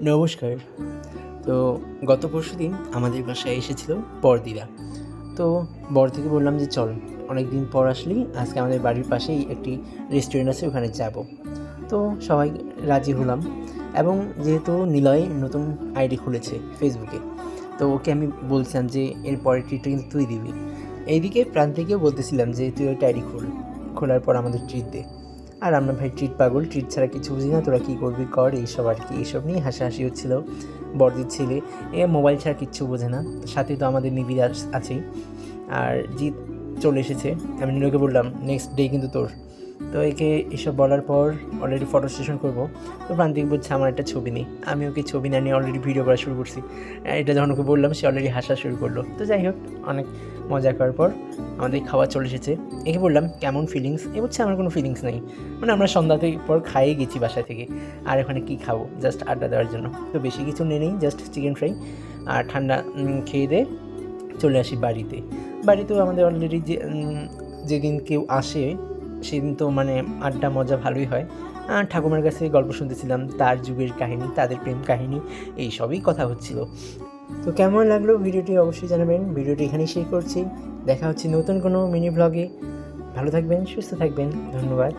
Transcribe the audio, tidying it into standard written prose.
নমস্কার। তো গত পরশুদিন আমাদের বাসায় এসেছিল বড়দিরা। তো বড়দিকে বললাম যে, "চল, অনেকদিন পর আসলি, আজকে আমাদের বাড়ির পাশেই একটি রেস্টুরেন্ট আছে, ওখানে যাব।" তো সবাই রাজি হলাম এবং যেহেতু নিলয় নতুন আইডি খুলেছে ফেসবুকে, তো ওকে আমি বলছিলাম যে, "এর পরের ট্রিটটা কিন্তু তুই দিবি।" এইদিকে প্রান্তিকেও বলতেছিলাম যে, "তুই ওইটা আইডি খোল। খোলার পর আমাদের ট্রিট দে।" আর আমরা ভাই ট্রিট পাগল, ট্রিট ছাড়া কিছু বুঝি না, তোরা কী করবি কর, এইসব আর কি। এইসব নিয়ে হাসাহাসি হচ্ছিল। বড়দির ছেলে মোবাইল ছাড়া কিচ্ছু বোঝে না, সাথে তো আমাদের নিবিড় আছেই। আর জিৎ চলে এসেছে। আমি নীলুকে বললাম, নেক্সট ডে কিন্তু তোর। তো একে এসব বলার পর অলরেডি ফটো সেশন করবো। তো প্রান্তিক বলছে আমার একটা ছবি নেই। আমি ওকে ছবি না নিয়ে অলরেডি ভিডিও করা শুরু করছি। এটা যখন ওকে বললাম, সে অলরেডি হাসা শুরু করলো। তো যাই হোক, অনেক মজা করার পর আমাদের খাওয়া চলে এসেছে। একে বললাম কেমন ফিলিংস, এ বলছে আমার কোনো ফিলিংস নেই। মানে আমরা সন্ধ্যাতে পর খাইয়ে গেছি বাসা থেকে, আর এখানে কী খাবো, জাস্ট আড্ডা দেওয়ার জন্য। তো বেশি কিছু নেই, জাস্ট চিকেন ফ্রাই আর ঠান্ডা খেয়ে দিয়ে চলে আসি বাড়িতে। বাড়িতেও আমাদের অলরেডি যেদিন কেউ আসে সেদিন তো মানে আড্ডা মজা ভালোই হয়। ঠাকুমার কাছে গল্প শুনতেছিলাম, তার যুগের কাহিনী, তাদের প্রেম কাহিনী, এইসবই কথা হচ্ছিল। তো কেমন লাগলো ভিডিওটি অবশ্যই জানাবেন। ভিডিওটি এখানেই শেষ করছি। দেখা হচ্ছে নতুন কোনো মিনি ব্লগে। ভালো থাকবেন, সুস্থ থাকবেন। ধন্যবাদ।